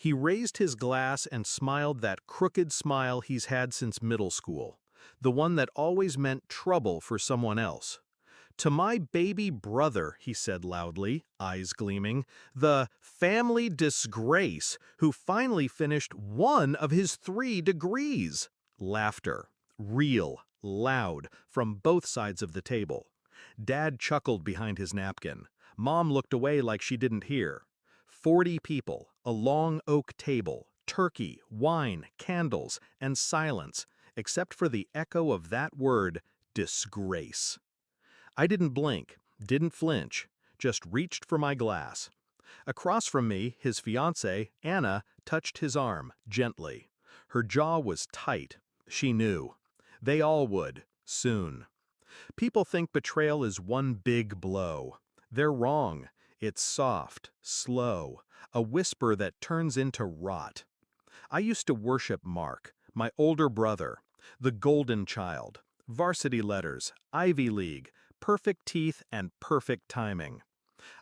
He raised his glass and smiled that crooked smile he's had since middle school, the one that always meant trouble for someone else. "To my baby brother," he said loudly, eyes gleaming, "the family disgrace who finally finished one of his 3 degrees." Laughter. Real, loud, from both sides of the table. Dad chuckled behind his napkin. Mom looked away like she didn't hear. 40 people, a long oak table, turkey, wine, candles, and silence, except for the echo of that word, disgrace. I didn't blink, didn't flinch, just reached for my glass. Across from me, his fiancée, Anna, touched his arm, gently. Her jaw was tight. She knew. They all would, soon. People think betrayal is one big blow. They're wrong. It's soft, slow, a whisper that turns into rot. I used to worship Mark, my older brother, the golden child, varsity letters, Ivy League, perfect teeth and perfect timing.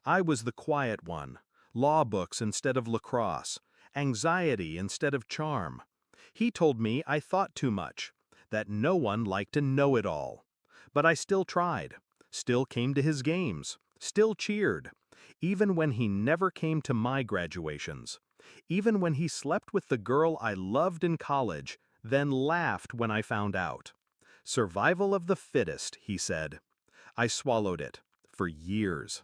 I was the quiet one, law books instead of lacrosse, anxiety instead of charm. He told me I thought too much, that no one liked to know it all. But I still tried, still came to his games, still cheered, even when he never came to my graduations, even when he slept with the girl I loved in college, then laughed when I found out. Survival of the fittest, he said. I swallowed it, for years.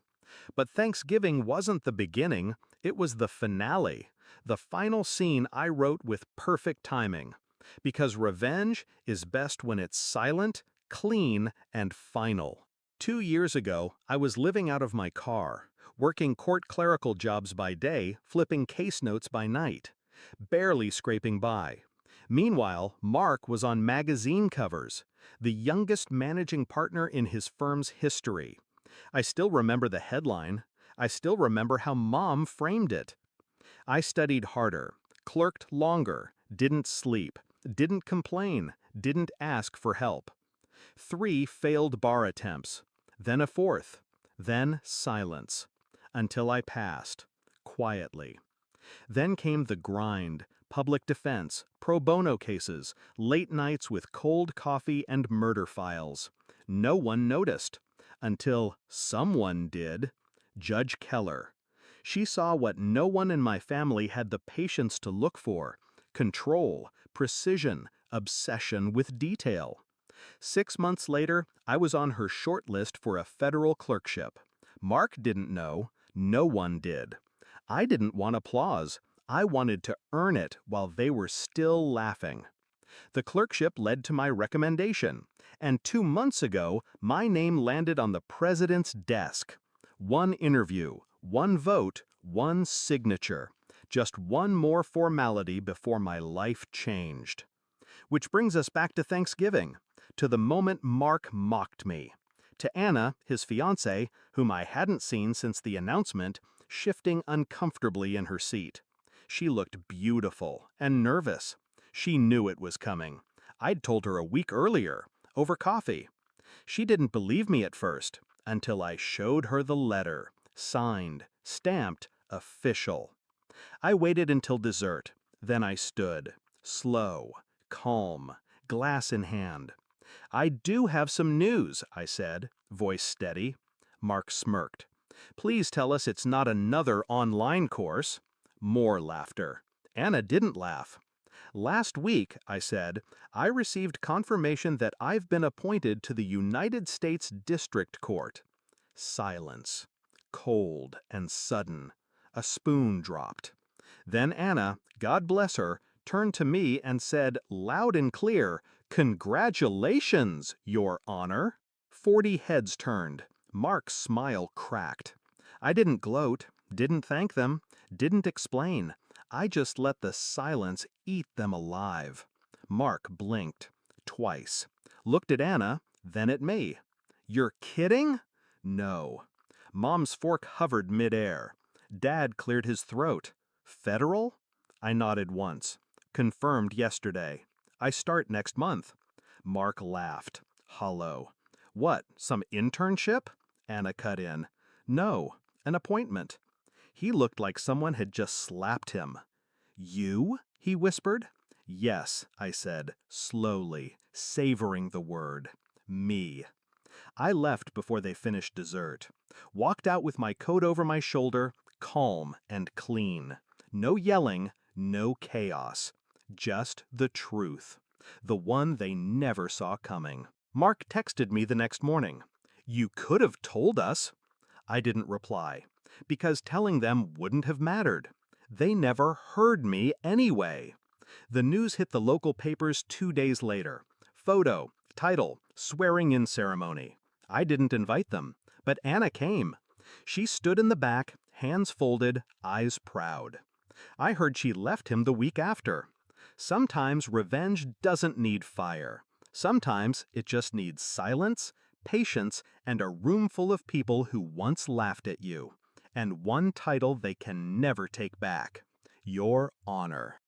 But Thanksgiving wasn't the beginning, it was the finale, the final scene I wrote with perfect timing. Because revenge is best when it's silent, clean, and final. 2 years ago, I was living out of my car, working court clerical jobs by day, flipping case notes by night, barely scraping by. Meanwhile, Mark was on magazine covers, the youngest managing partner in his firm's history. I still remember the headline. I still remember how Mom framed it. I studied harder, clerked longer, didn't sleep, didn't complain, didn't ask for help. 3 failed bar attempts, then a 4th, then silence, until I passed, quietly. Then came the grind, public defense, pro bono cases, late nights with cold coffee and murder files. No one noticed, until someone did. Judge Keller. She saw what no one in my family had the patience to look for: control, precision, obsession with detail. 6 months later, I was on her short list for a federal clerkship. Mark didn't know. No one did. I didn't want applause. I wanted to earn it while they were still laughing. The clerkship led to my recommendation, and 2 months ago, my name landed on the president's desk. 1 interview, 1 vote, 1 signature. Just one more formality before my life changed. Which brings us back to Thanksgiving, to the moment Mark mocked me. To Anna, his fiancée, whom I hadn't seen since the announcement, shifting uncomfortably in her seat. She looked beautiful and nervous. She knew it was coming. I'd told her a week earlier, over coffee. She didn't believe me at first, until I showed her the letter, signed, stamped, official. I waited until dessert, then I stood, slow, calm, glass in hand. "I do have some news," I said, voice steady. Mark smirked. "Please tell us it's not another online course." More laughter. Anna didn't laugh. "Last week," I said, "I received confirmation that I've been appointed to the United States District Court." Silence. Cold and sudden. A spoon dropped. Then Anna, God bless her, turned to me and said, loud and clear, "Congratulations, Your Honor." 40 heads turned. Mark's smile cracked. I didn't gloat, didn't thank them, didn't explain. I just let the silence eat them alive. Mark blinked, twice. Looked at Anna, then at me. "You're kidding?" "No." Mom's fork hovered midair. Dad cleared his throat. "Federal?" I nodded once. "Confirmed yesterday. I start next month." Mark laughed, hollow. "What, some internship?" Anna cut in. "No, an appointment." He looked like someone had just slapped him. You? He whispered. Yes, I said, slowly, savoring the word. Me. I left before they finished dessert. Walked out with my coat over my shoulder, calm and clean. No yelling, no chaos. Just the truth. The one they never saw coming. Mark texted me the next morning. You could have told us. I didn't reply, because telling them wouldn't have mattered. They never heard me anyway. The news hit the local papers 2 days later. Photo, title, swearing-in ceremony. I didn't invite them, but Anna came. She stood in the back, hands folded, eyes proud. I heard she left him the week after. Sometimes revenge doesn't need fire. Sometimes it just needs silence, patience, and a room full of people who once laughed at you. And one title they can never take back: your honor.